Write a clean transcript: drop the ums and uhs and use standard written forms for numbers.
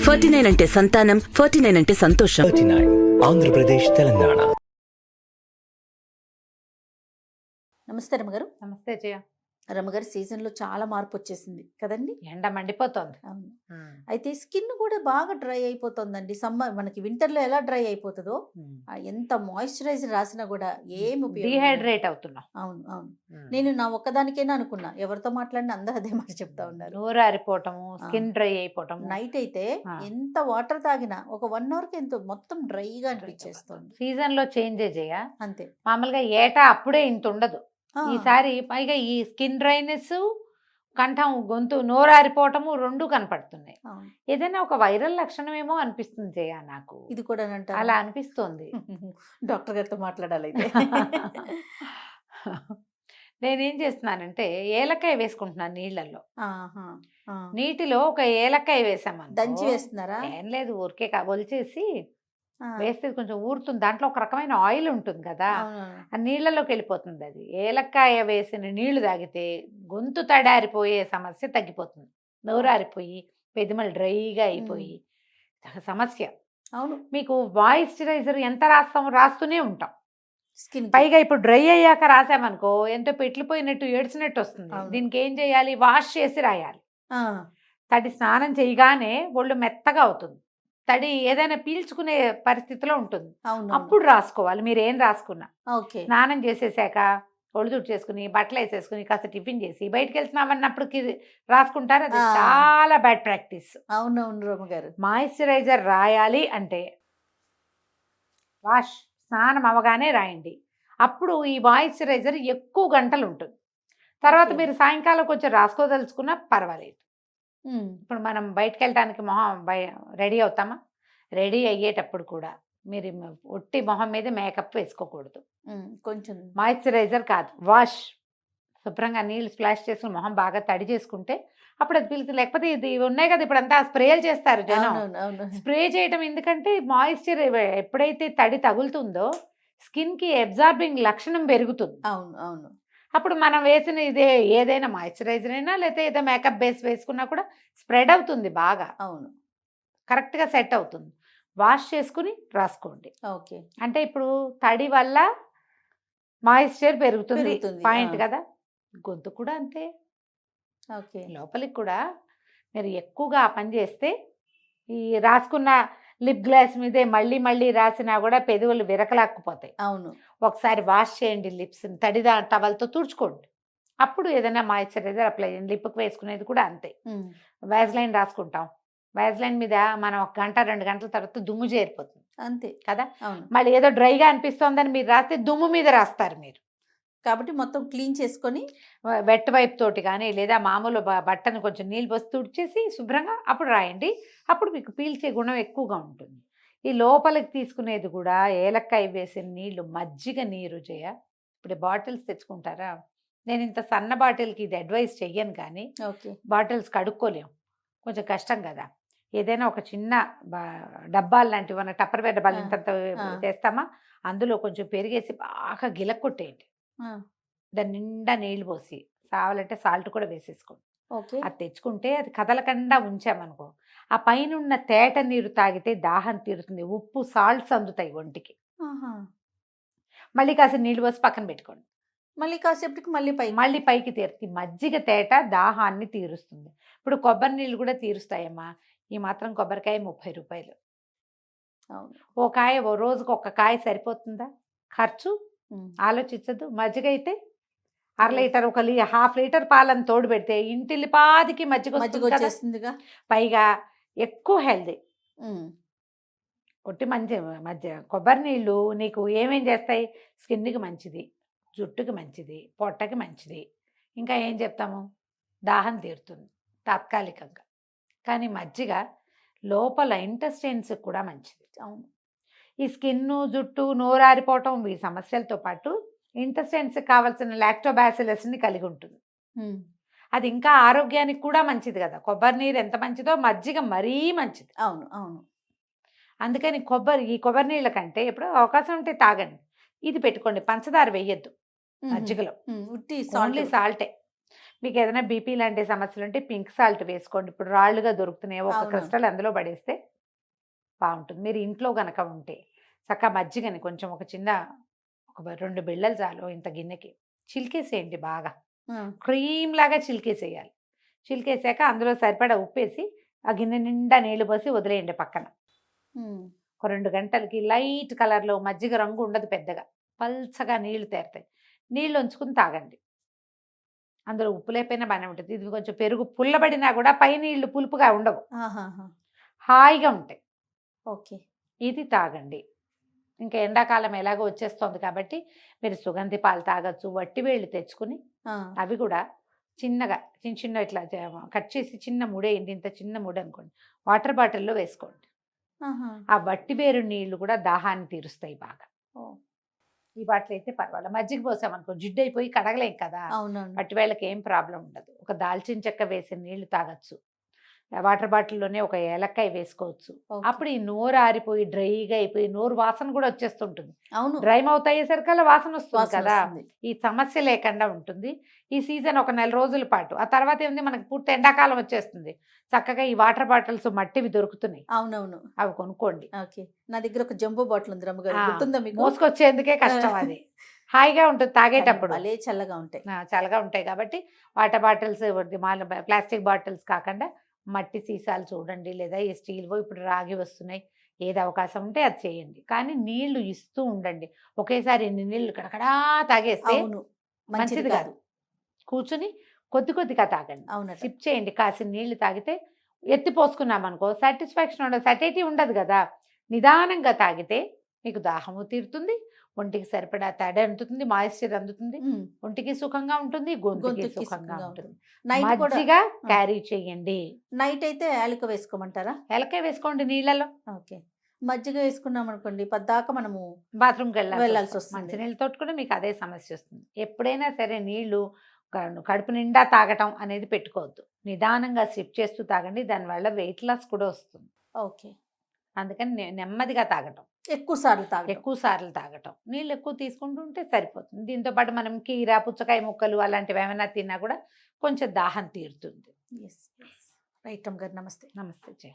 49 అంటే సంతానం, 49 అంటే సంతోషం. 39 ఆంధ్రప్రదేశ్ తెలంగాణ. నమస్తే రమగారు. నమస్తే జయ. రమగారు, సీజన్లో చాలా మార్పు వచ్చేసింది కదండి. ఎండ మండిపోతుంది. అవును. అయితే స్కిన్ కూడా బాగా డ్రై అయిపోతుందండి. సమ్మర్ మనకి వింటర్లో ఎలా డ్రై అయిపోతుందో ఎంత మాయిశ్చరైజర్ రాసినా కూడా ఏమి ఉపయోగం లేదు. డిహైడ్రేట్ అవుతున్నాం. అవును అవును. నేను నా ఒక్కదానికైనా అనుకున్నా, ఎవరితో మాట్లాడినా అందరూ అదే మాట చెప్తా ఉన్నారు. నోరు ఆరిపోవటము, స్కిన్ డ్రై అయిపోవటం. నైట్ అయితే ఎంత వాటర్ తాగినా ఒక 1 అవర్కి ఎంతో మొత్తం డ్రైగా అనిపించేస్తుంది. సీజన్ లో చేంజ్ జయ. అంతే. మామూలుగా ఏటా అప్పుడే ఇంత ఉండదు. ఈసారి పైగా ఈ స్కిన్ డ్రైనెస్, కంఠం, గొంతు, నోరు ఆరిపోవటము 2 కనపడుతున్నాయి. ఏదైనా ఒక వైరల్ లక్షణమేమో అనిపిస్తుంది జయ నాకు. ఇది కూడా అలా అనిపిస్తుంది. డాక్టర్ గారితో మాట్లాడాలి అయితే. నేనేం చేస్తున్నానంటే ఏలకాయ వేసుకుంటున్నాను నీళ్ళల్లో. నీటిలో ఒక ఏలకాయ వేసామని దంచి వేస్తున్నారా? ఏం లేదు, ఊరికే ఒలిచేసి వేస్తే కొంచెం ఊరుతుంది. దాంట్లో ఒక రకమైన ఆయిల్ ఉంటుంది కదా, ఆ నీళ్ళలోకి వెళ్ళిపోతుంది. అది ఏలక్కాయ వేసిన నీళ్లు తాగితే గొంతు తడారిపోయే సమస్య తగ్గిపోతుంది. నోరారిపోయి పెదిమలు డ్రైగా అయిపోయి సమస్య. అవును. మీకు మాయిశ్చరైజర్ ఎంత రాస్తూనే ఉంటాం. స్కిన్ పైగా ఇప్పుడు డ్రై అయ్యాక రాసామనుకో ఎంతో పెట్లిపోయినట్టు ఏడ్చినట్టు వస్తుంది. దీనికి ఏం చేయాలి? వాష్ చేసి రాయాలి. తడి స్నానం చేయగానే ఒళ్ళు మెత్తగా అవుతుంది. తడి ఏదైనా పీల్చుకునే పరిస్థితిలో ఉంటుంది. అప్పుడు రాసుకోవాలి. మీరు ఏం రాసుకున్నా. స్నానం చేసేసాక ఒళ్ళు తుడి చేసుకుని బట్టలు వేసేసుకుని కాస్త టిఫిన్ చేసి బయటకు వెళ్తున్నామన్నప్పటికి రాసుకుంటారు. అది చాలా బ్యాడ్ ప్రాక్టీస్. అవునవును రమ్మ గారు. మాయిశ్చరైజర్ రాయాలి అంటే స్నానం అవగానే రాయండి. అప్పుడు ఈ మాయిశ్చరైజర్ ఎక్కువ గంటలు ఉంటుంది. తర్వాత మీరు సాయంకాలం కొంచెం రాసుకోదలుచుకున్నా పర్వాలేదు. ఇప్పుడు మనం బయటకు వెళ్ళటానికి మొహం రెడీ అవుతామా? రెడీ అయ్యేటప్పుడు కూడా మీరు ఒట్టి మొహం మీద మేకప్ వేసుకోకూడదు. కొంచెం మాయిశ్చరైజర్ కాదు, వాష్ శుభ్రంగా నీళ్ళు స్ప్లాష్ చేసుకుని మొహం బాగా తడి చేసుకుంటే అప్పుడు అది పిలుస్తుంది. లేకపోతే ఇది ఉన్నాయి కదా ఇప్పుడు అంతా స్ప్రేలు చేస్తారు జనం. స్ప్రే చేయడం ఎందుకంటే మాయిశ్చర్ ఎప్పుడైతే తడి తగులుతుందో స్కిన్కి అబ్జార్బింగ్ లక్షణం పెరుగుతుంది. అవును అవును. అప్పుడు మనం వేసిన ఇదే ఏదైనా మాయిశ్చరైజర్ అయినా లేకపోతే ఏదో మేకప్ బేస్ వేసుకున్నా కూడా స్ప్రెడ్ అవుతుంది బాగా. అవును, కరెక్ట్గా సెట్ అవుతుంది. వాష్ చేసుకుని రాసుకోండి. ఓకే. అంటే ఇప్పుడు తడి వల్ల మాయిశ్చర్ పెరుగుతుంది పాయింట్ కదా. గొంతు కూడా అంతే. ఓకే. లోపలికి కూడా మీరు ఎక్కువగా ఆ పని చేస్తే ఈ రాసుకున్న లిప్ గ్లాస్ మీదే మళ్ళీ మళ్ళీ రాసినా కూడా పెదవులు విరకలాక్కుపోతాయి. అవును. ఒకసారి వాష్ చేయండి లిప్స్ని, తడిదా టవల్తో తుడుచుకోండి. అప్పుడు ఏదైనా మాయిశ్చరైజర్ అప్లై చేయండి. లిప్కి వేసుకునేది కూడా అంతే. వ్యాజ్లైన్ రాసుకుంటాం. వ్యాజ్లైన్ మీద మనం 1 గంట 2 గంటల తర్వాత దుమ్ము చేరిపోతుంది అంతే కదా. అవును. మళ్ళీ ఏదో డ్రైగా అనిపిస్తోందని మీరు రాస్తే దుమ్ము మీద రాస్తారు మీరు. కాబట్టి మొత్తం క్లీన్ చేసుకొని వెట్ వైప్ తోటి కానీ లేదా మామూలు బట్టను కొంచెం నీళ్ళు పోసి తుడిచేసి శుభ్రంగా అప్పుడు రాయండి. అప్పుడు మీకు పీల్చే గుణం ఎక్కువగా ఉంటుంది. ఈ లోపలికి తీసుకునేది కూడా ఏలక్కాయ వేసిన నీళ్లు, మజ్జిగ నీరు చేయ. ఇప్పుడు బాటిల్స్ తెచ్చుకుంటారా? నేను ఇంత సన్న బాటిల్కి ఇది అడ్వైస్ చెయ్యను, కానీ బాటిల్స్ కడుక్కోలేము, కొంచెం కష్టం కదా. ఏదైనా ఒక చిన్న డబ్బాలు లాంటివి మన టప్పర్వేర్ డబ్బాలు ఇంత చేస్తామా, అందులో కొంచెం పెరిగేసి బాగా గిలక్కొట్టేయండి. దాని నిండా నీళ్ళు పోసి కావాలంటే సాల్ట్ కూడా వేసేసుకోండి. అది తెచ్చుకుంటే అది కదలకుండా ఉంచామనుకో ఆ పైన ఉన్న తేట నీరు తాగితే దాహం తీరుతుంది. ఉప్పు సాల్ట్స్ అందుతాయి ఒంటికి. మళ్ళీ కాసేపు నీళ్ళు పోసి పక్కన పెట్టుకోండి. మళ్ళీ కాసేపటికి మళ్ళీ పైకి తీరుతుంది. మజ్జిగ తేట దాహాన్ని తీరుస్తుంది. ఇప్పుడు కొబ్బరి నీళ్ళు కూడా తీరుస్తాయమ్మా. ఈ మాత్రం కొబ్బరికాయ 30 రూపాయలు. ఓ కాయ ఓ రోజుకు 1 కాయ సరిపోతుందా ఖర్చు? ఆలోచించదు. మజ్జిగ అయితే 1/2 లీటర్ 1/2 లీటర్ పాలను తోడు పెడితే ఇంటిల్లి పాదికి మజ్జిగ వచ్చేస్తుందిగా. పైగా ఎక్కువ హెల్దీ. కొట్టి మంచి కొబ్బరి నీళ్ళు నీకు ఏమేం చేస్తాయి? స్కిన్కి మంచిది, జుట్టుకి మంచిది, పొట్టకి మంచిది. ఇంకా ఏం చెప్తాము? దాహం తీరుతుంది తాత్కాలికంగా. కానీ మజ్జిగ లోపల ఇంటెస్టైన్స్కి కూడా మంచిది. అవును. ఈ స్కిన్ను, జుట్టు, నోరారిపోవటం ఈ సమస్యలతో పాటు ఇంటెస్టైన్స్కి కావాల్సిన లాక్టోబాసిలస్ని కలిగి ఉంటుంది. అది ఇంకా ఆరోగ్యానికి కూడా మంచిది కదా. కొబ్బరి నీరు ఎంత మంచిదో మజ్జిగ మరీ మంచిది. అవును అవును. అందుకని ఈ కొబ్బరి నీళ్ళ కంటే ఎప్పుడు అవకాశం ఉంటే తాగండి. ఇది పెట్టుకోండి, పంచదార వేయద్దు మజ్జిగలో, ఓన్లీ సాల్టే. మీకు ఏదైనా బీపీ లాంటి సమస్యలు ఉంటే పింక్ సాల్ట్ వేసుకోండి. ఇప్పుడు రాళ్ళుగా దొరుకుతున్నాయి, ఒక అవును. క్రిస్టల్ అందులో పడేస్తే బాగుంటుంది. మీరు ఇంట్లో గనక ఉంటే చక్కగా మజ్జిగని కొంచెం ఒక 2 బిళ్ళలు చాలు ఇంత గిన్నెకి చిలికేసేయండి బాగా, ఉమ్, క్రీమ్ లాగా చిలికేసేయాలి. చిలికేసాక అందులో సరిపడా ఉప్పేసి ఆ గిన్నె నిండా నీళ్లు పోసి వదిలేయండి పక్కన. ఉమ్, ఒక 2 గంటలకి లైట్ కలర్లో మజ్జిగ రంగు ఉండదు, పెద్దగా పల్చగా నీళ్లు తేరుతాయి. నీళ్ళు ఉంచుకుని తాగండి. అందులో ఉప్పు లేకపోయినా బాగానే ఉంటుంది. ఇది కొంచెం పెరుగు పుల్లబడినా కూడా పై నీళ్లు పులుపుగా ఉండవు, ఆహాహా. హాయిగా ఉంటాయి. ఓకే. ఇది తాగండి. ఇంకా ఎండాకాలం ఎలాగో వచ్చేస్తుంది కాబట్టి మీరు సుగంధి పాలు తాగొచ్చు. వట్టి వేళ్ళు తెచ్చుకుని ఆ, అవి కూడా చిన్నగా చిన్న ఇట్లా కట్ చేసి చిన్న ముడేయండి, ఇంత చిన్న ముడ అనుకోండి, వాటర్ బాటిల్లో వేసుకోండి. ఆహా. ఆ వట్టి వేరు నీళ్లు కూడా దాహాన్ని తీరుస్తాయి బాగా. ఓ, ఈ బాటిల్ అయితే పర్వాలేదు. మజ్జిగ పోసామనుకో జిడ్డు అయిపోయి కడగలేం కదా, అవునవును. వట్టి వేళ్ళకి ఏం ప్రాబ్లం ఉండదు. ఒక దాల్చిన చెక్క వేసిన నీళ్లు తాగొచ్చు. వాటర్ బాటిల్లోనే ఒక ఏలక్కాయ వేసుకోవచ్చు. ఓకే. అప్పుడు ఈ నోరు ఆరిపోయి డ్రైగా అయిపోయి నోరు వాసన కూడా వచ్చేస్తుంటుంది. అవును. డ్రై మౌత్ అయ్యేసరికల్లా వాసన వస్తుంది వాసన కదా, వస్తుంది. ఈ సమస్య లేకుండా ఉంటుంది. ఈ సీజన్ ఒక 4 రోజుల పాటు, ఆ తర్వాత ఏంది మనకి పూర్తి ఎండాకాలం వచ్చేస్తుంది. చక్కగా ఈ వాటర్ బాటిల్స్ మట్టివి దొరుకుతున్నాయి, అవునవును. అవి కొనుక్కోండి. ఓకే. నా దగ్గర ఒక జంబో బాటిల్ ఉంది రమ్మగారు, ఆ, గుర్తుందా మీకు? మోసుకొచ్చేందుకే కష్టం అది, హాయిగా ఉంటుంది తాగేటప్పుడు. భలే చల్లగా ఉంటాయి. చల్లగా ఉంటాయి కాబట్టి వాటర్ బాటిల్స్, ప్లాస్టిక్ బాటిల్స్ కాకుండా మట్టి సీసాలు చూడండి, లేదా ఈ స్టీల్వో ఇప్పుడు రాగి వస్తున్నాయి. ఏది అవకాశం ఉంటే అది చేయండి. కానీ నీళ్లు ఇస్తూ ఉండండి. ఒకేసారి ఇన్ని నీళ్లు కడకడా తాగేస్తే అవును, మంచిది కాదు. కూర్చుని కొద్ది కొద్దిగా తాగండి, అవునట. సిప్ చేయండి. కాసిన నీళ్లు తాగితే ఎత్తి పోసుకున్నాం అనుకో సాటిస్ఫాక్షన్ ఉండదు, సటైటీ ఉండదు కదా. నిదానంగా తాగితే మీకు దాహము తీరుతుంది, ఒంటికి సరిపడా తడి అందుతుంది, మాయిశ్చర్ అందుతుంది, ఉమ్, ఒంటికి సుఖంగా ఉంటుంది, గొంతుకి గొంతుకి సుఖంగా సుఖంగా ఉంటుంది. నైట్ కూడా మజ్జిగ క్యారీ చేయండి. నైట్ అయితే యాలక వేసుకోమంటారా? ఎలకే వేసుకోండి నీళ్ళలో. ఓకే. మజ్జిగ వేసుకున్నాం అనుకోండి పద్దాక మనము బాత్రూమ్కి వెళ్ళాల్సి వెళ్ళాల్సి వస్తుంది. మంచినీళ్ళతో కూడా మీకు అదే సమస్య వస్తుంది. ఎప్పుడైనా సరే నీళ్లు కడుపు నిండా తాగటం అనేది పెట్టుకోవద్దు. నిదానంగా సిప్ చేస్తూ తాగండి, దానివల్ల వెయిట్ లాస్ కూడా వస్తుంది. ఓకే. అందుకని నెమ్మదిగా తాగటం, ఎక్కువ సార్లు తాగటం. ఎక్కువ సార్లు తాగటం, నీళ్ళు ఎక్కువ తీసుకుంటుంటే సరిపోతుంది. దీంతో పాటు మనం కీర, పుచ్చకాయ ముక్కలు అలాంటివి ఏమైనా తిన్నా కూడా కొంచెం దాహం తీరుతుంది. Yes, yes. రైట్ అమ్మ గారు, నమస్తే. నమస్తే జయ.